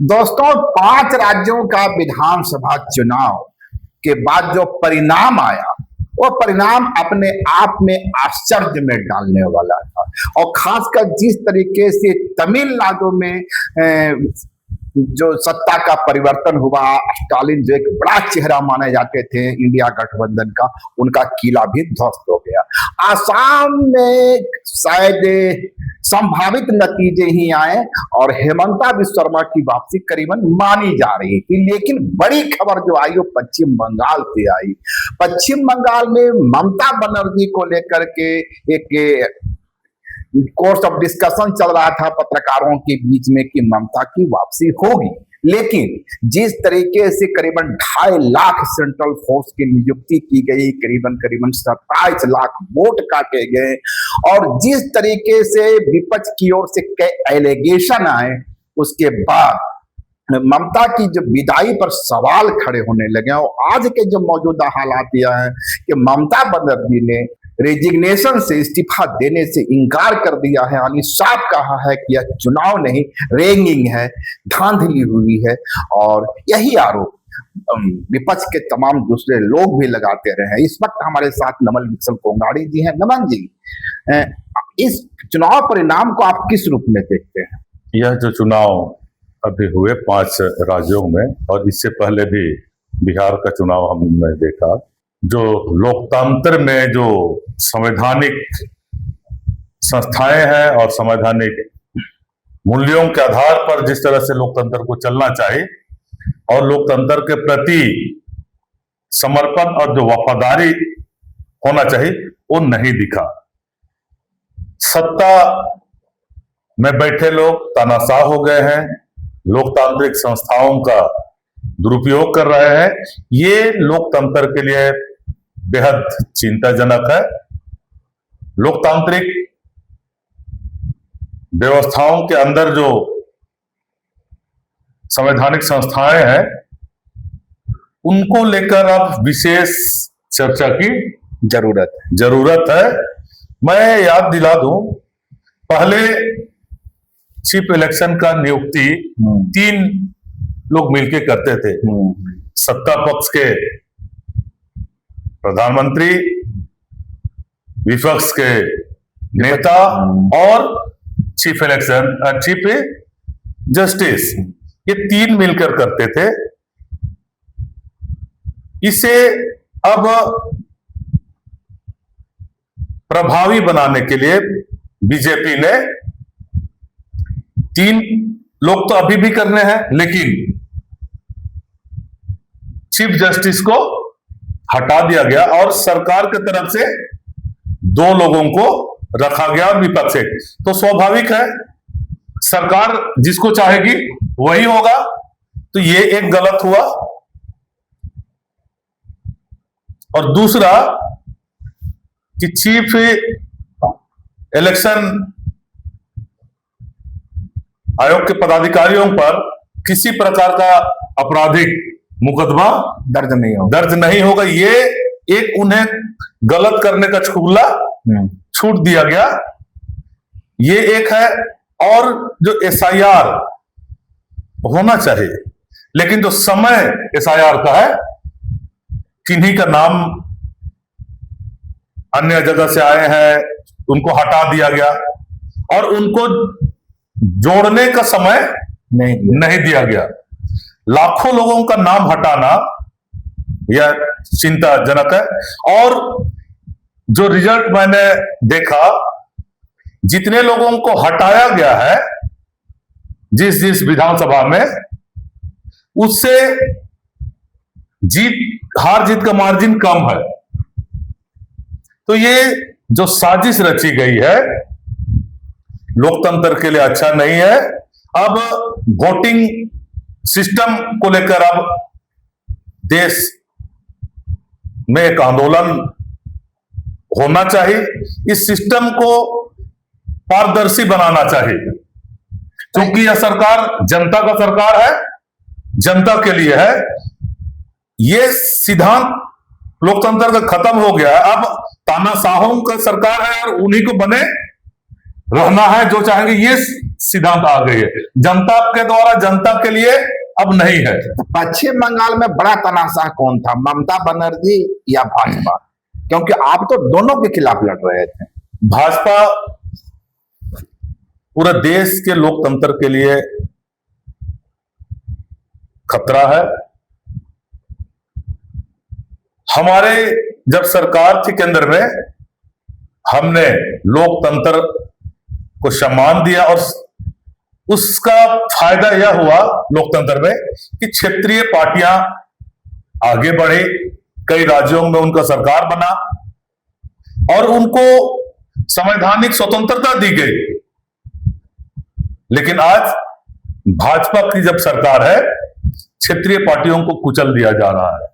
दोस्तों, 5 राज्यों का विधानसभा चुनाव के बाद जो परिणाम आया, वो परिणाम अपने आप में आश्चर्य में डालने वाला था। और खासकर जिस तरीके से तमिलनाडु में जो सत्ता का परिवर्तन हुआ, स्टालिन जो एक बड़ा चेहरा माने जाते थे इंडिया गठबंधन का, उनका किला भी ध्वस्त हो गया। आसाम में शायद संभावित नतीजे ही आए और हेमंता बिस्वा शर्मा की वापसी करीबन मानी जा रही थी। लेकिन बड़ी खबर जो आई वो पश्चिम बंगाल से आई। पश्चिम बंगाल में ममता बनर्जी को लेकर के एक कोर्स ऑफ डिस्कशन चल रहा था पत्रकारों के बीच में कि ममता की वापसी होगी। लेकिन जिस तरीके से करीबन 2.5 लाख सेंट्रल फोर्स की नियुक्ति की गई, करीबन 27 लाख वोट काटे गए, और जिस तरीके से विपक्ष की ओर से कई एलिगेशन आए, उसके बाद ममता की जो विदाई पर सवाल खड़े होने लगे। और आज के जो मौजूदा हालात यह है कि ममता बनर्जी ने रेजिग्नेशन से, इस्तीफा देने से इनकार कर दिया है, यानी साफ कहा है कि यह चुनाव नहीं, रैगिंग है, धांधली हुई है। और यही आरोप विपक्ष के तमाम दूसरे लोग भी लगाते रहे। इस वक्त हमारे साथ नमल विकसल कोंगाड़ी जी हैं। नमन जी, इस चुनाव परिणाम को आप किस रूप में देखते हैं? यह जो चुनाव अभी हुए 5 राज्यों में, और इससे पहले भी बिहार का चुनाव हमने देखा, जो लोकतंत्र में जो संवैधानिक संस्थाएं हैं और संवैधानिक मूल्यों के आधार पर जिस तरह से लोकतंत्र को चलना चाहिए और लोकतंत्र के प्रति समर्पण और जो वफादारी होना चाहिए, वो नहीं दिखा। सत्ता में बैठे लोग तानाशाह हो गए हैं, लोकतांत्रिक संस्थाओं का दुरुपयोग कर रहे हैं। ये लोकतंत्र के लिए बेहद चिंताजनक है। लोकतांत्रिक व्यवस्थाओं के अंदर जो संवैधानिक संस्थाएं हैं, उनको लेकर अब विशेष चर्चा की जरूरत है। मैं याद दिला दूं, पहले चीफ इलेक्शन का नियुक्ति 3 लोग मिलकर करते थे। सत्ता पक्ष के प्रधानमंत्री, विपक्ष के नेता और चीफ जस्टिस, ये 3 मिलकर करते थे। इसे अब प्रभावी बनाने के लिए बीजेपी ने 3 लोग तो अभी भी करने हैं, लेकिन चीफ जस्टिस को हटा दिया गया और सरकार की तरफ से 2 लोगों को रखा गया विपक्ष से। तो स्वाभाविक है, सरकार जिसको चाहेगी वही होगा। तो ये एक गलत हुआ। और दूसरा कि चीफ इलेक्शन आयोग के पदाधिकारियों पर किसी प्रकार का आपराधिक मुकदमा दर्ज नहीं होगा। ये एक उन्हें गलत करने का छूट दिया गया, ये एक है। और जो SIR होना चाहिए, लेकिन जो समय SIR का है, किन्हीं का नाम अन्य जगह से आए हैं, उनको हटा दिया गया और उनको जोड़ने का समय नहीं दिया गया। लाखों लोगों का नाम हटाना यह चिंताजनक है। और जो रिजल्ट मैंने देखा, जितने लोगों को हटाया गया है जिस विधानसभा में, उससे हार जीत का मार्जिन कम है। तो ये जो साजिश रची गई है, लोकतंत्र के लिए अच्छा नहीं है। अब वोटिंग सिस्टम को लेकर अब देश में एक आंदोलन होना चाहिए। इस सिस्टम को पारदर्शी बनाना चाहिए, क्योंकि यह सरकार जनता का सरकार है, जनता के लिए है। ये सिद्धांत लोकतंत्र का खत्म हो गया। अब तानाशाहों का सरकार है और उन्हीं को बने रहना है, जो चाहेंगे, ये सिद्धांत आ गई है। जनता के द्वारा जनता के लिए अब नहीं है। पश्चिम बंगाल में बड़ा तनाशाह कौन था, ममता बनर्जी या भाजपा? क्योंकि आप तो दोनों के खिलाफ लड़ रहे थे। भाजपा पूरे देश के लोकतंत्र के लिए खतरा है। हमारे जब सरकार थी केंद्र में, हमने लोकतंत्र को सम्मान दिया और उसका फायदा यह हुआ लोकतंत्र में कि क्षेत्रीय पार्टियां आगे बढ़ी, कई राज्यों में उनका सरकार बना और उनको संवैधानिक स्वतंत्रता दी गई। लेकिन आज भाजपा की जब सरकार है, क्षेत्रीय पार्टियों को कुचल दिया जा रहा है।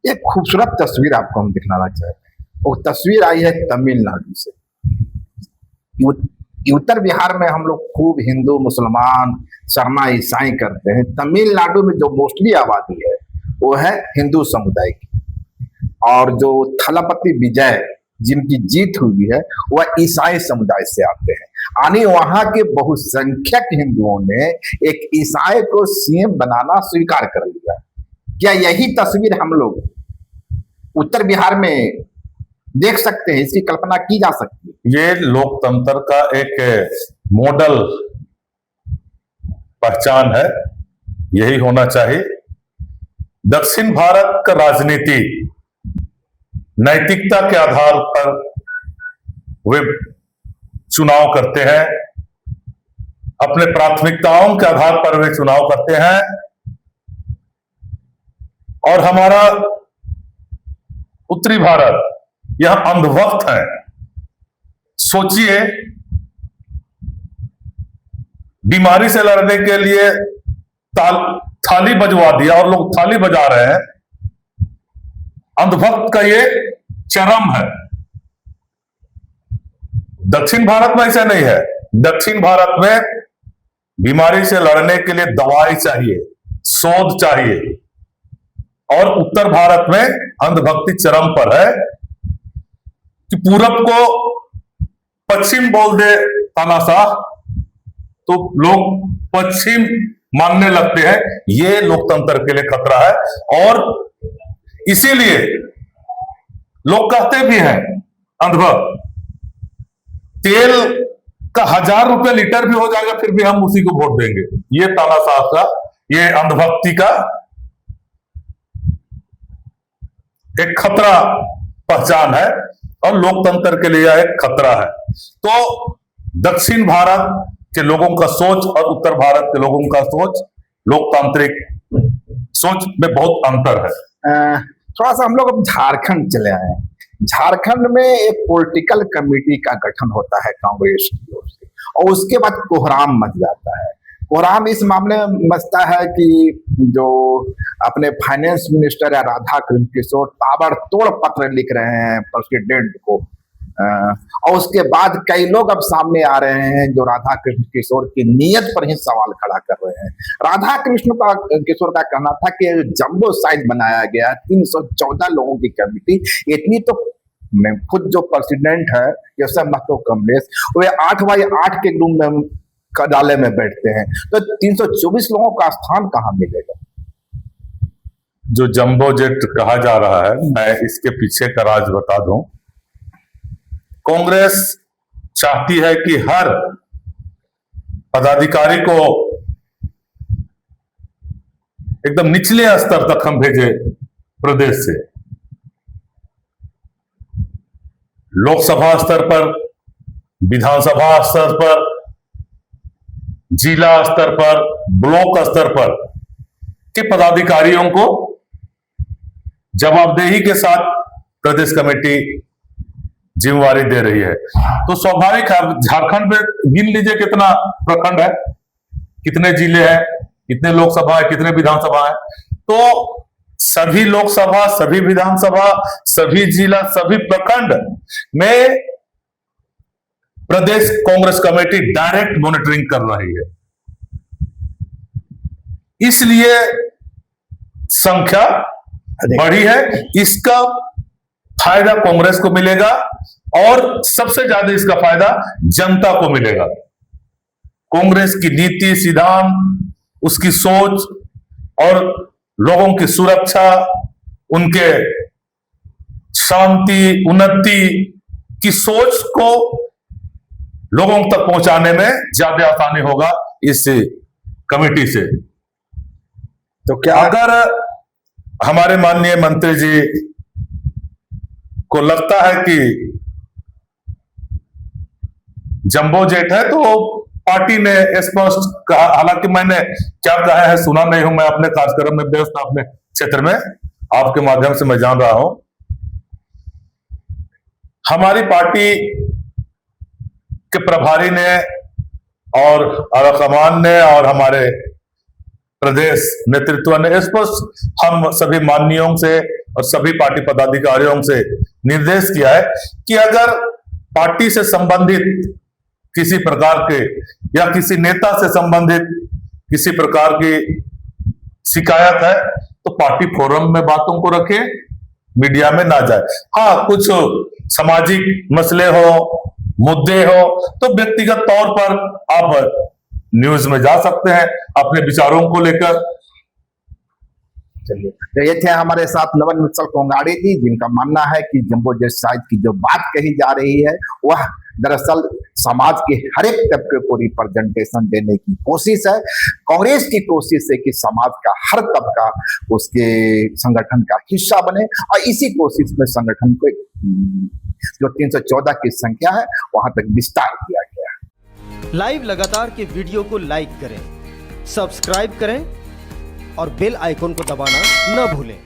एक खूबसूरत तस्वीर आपको हम दिखलाना चाहते हैं। वो तस्वीर आई है तमिलनाडु से। उत्तर बिहार में हम लोग खूब हिंदू, मुसलमान, शर्मा, ईसाई करते हैं। तमिलनाडु में जो मोस्टली आबादी है वो है हिंदू समुदाय की, और जो थलपति विजय जिनकी जीत हुई है वह ईसाई समुदाय से आते हैं। यानी वहां के बहुसंख्यक हिंदुओं ने एक ईसाई को सीएम बनाना स्वीकार कर लिया। क्या यही तस्वीर हम लोग उत्तर बिहार में देख सकते हैं? इसकी कल्पना की जा सकती है? ये लोकतंत्र का एक मॉडल पहचान है, यही होना चाहिए। दक्षिण भारत का राजनीति नैतिकता के आधार पर वे चुनाव करते हैं, अपने प्राथमिकताओं के आधार पर वे चुनाव करते हैं। और हमारा उत्तरी भारत यह अंधभक्त है। सोचिए, बीमारी से लड़ने के लिए थाली बजवा दिया और लोग थाली बजा रहे हैं। अंधभक्त का ये चरम है। दक्षिण भारत में ऐसा नहीं है। दक्षिण भारत में बीमारी से लड़ने के लिए दवाई चाहिए, शोध चाहिए, और उत्तर भारत में अंधभक्ति चरम पर है कि पूरब को पश्चिम बोल दे तानाशाह तो लोग पश्चिम मानने लगते हैं। ये लोकतंत्र के लिए खतरा है। और इसीलिए लोग कहते भी हैं, अंधभक्त, तेल का 1000 रुपए लीटर भी हो जाएगा फिर भी हम उसी को वोट देंगे। ये तानाशाह का, ये अंधभक्ति का एक खतरा पहचान है और लोकतंत्र के लिए एक खतरा है। तो दक्षिण भारत के लोगों का सोच और उत्तर भारत के लोगों का सोच, लोकतांत्रिक सोच में बहुत अंतर है। थोड़ा सा हम लोग अब झारखंड चले आए हैं। झारखंड में एक पॉलिटिकल कमेटी का गठन होता है कांग्रेस की ओर से, और उसके बाद कोहराम मच जाता है। कोहराम इस मामले में मचता है कि जो अपने फाइनेंस मिनिस्टर है राधा कृष्ण किशोर ताबड़तोड़ पत्र लिख रहे हैं प्रेसिडेंट को, और उसके बाद कई लोग अब सामने आ रहे हैं जो राधा कृष्ण किशोर की नीयत पर ही सवाल खड़ा कर रहे हैं। राधा कृष्ण किशोर का कहना था कि जंबो साइज बनाया गया, 314 लोगों की कमेटी, इतनी तो मैं खुद जो प्रेसिडेंट है योसेफ महतो कमलेश, वे 8x8 के रूम में डाले में बैठते हैं, तो 324 लोगों का स्थान कहां मिलेगा? जो जंबो जेट कहा जा रहा है, मैं इसके पीछे का राज बता दूं। कांग्रेस चाहती है कि हर पदाधिकारी को एकदम निचले स्तर तक हम भेजे प्रदेश से। लोकसभा स्तर पर, विधानसभा स्तर पर, जिला स्तर पर, ब्लॉक स्तर पर के पदाधिकारियों को जवाबदेही के साथ प्रदेश कमेटी जिम्मेवारी दे रही है। तो स्वाभाविक है, झारखंड में गिन लीजिए कितना प्रखंड है, कितने जिले हैं, कितने लोकसभा है, कितने विधानसभा है। तो सभी लोकसभा, सभी विधानसभा, सभी जिला, सभी प्रखंड में प्रदेश कांग्रेस कमेटी डायरेक्ट मॉनिटरिंग कर रही है। इसलिए संख्या बढ़ी है। इसका फायदा कांग्रेस को मिलेगा और सबसे ज्यादा इसका फायदा जनता को मिलेगा। कांग्रेस की नीति, सिद्धांत, उसकी सोच और लोगों की सुरक्षा, उनके शांति, उन्नति की सोच को लोगों तक पहुंचाने में ज्यादा आसानी होगा इस कमेटी से। तो क्या अगर हमारे माननीय मंत्री जी को लगता है कि जंबो जेट है, तो पार्टी ने स्पष्ट कहा, हालांकि मैंने क्या कहा है सुना नहीं हूं, मैं अपने कार्यक्रम में व्यस्त, अपने क्षेत्र में आपके माध्यम से मैं जान रहा हूं। हमारी पार्टी के प्रभारी ने और आलाकमान ने और हमारे प्रदेश नेतृत्व ने स्पष्ट हम सभी माननीयों से और सभी पार्टी पदाधिकारियों से निर्देश किया है कि अगर पार्टी से संबंधित किसी प्रकार के या किसी नेता से संबंधित किसी प्रकार की शिकायत है तो पार्टी फोरम में बातों को रखे, मीडिया में ना जाए। हाँ, कुछ सामाजिक मसले हो, मुद्दे हो, तो व्यक्तिगत तौर पर आप न्यूज में जा सकते हैं अपने विचारों को लेकर। चलिए, तो ये थे हमारे साथ नवन मित्तल कोंगाड़ी जी, जिनका मानना है कि जंबो जेट साइज की जो बात कही जा रही है वह दरअसल समाज के हर एक तबके को रिप्रेजेंटेशन देने की कोशिश है। कांग्रेस की कोशिश है कि समाज का हर तबका उसके संगठन का हिस्सा बने और इसी कोशिश में संगठन को जो 314 की संख्या है वहां तक विस्तार किया गया है। लाइव लगातार के वीडियो को लाइक करें, सब्सक्राइब करें और बेल आइकन को दबाना न भूलें।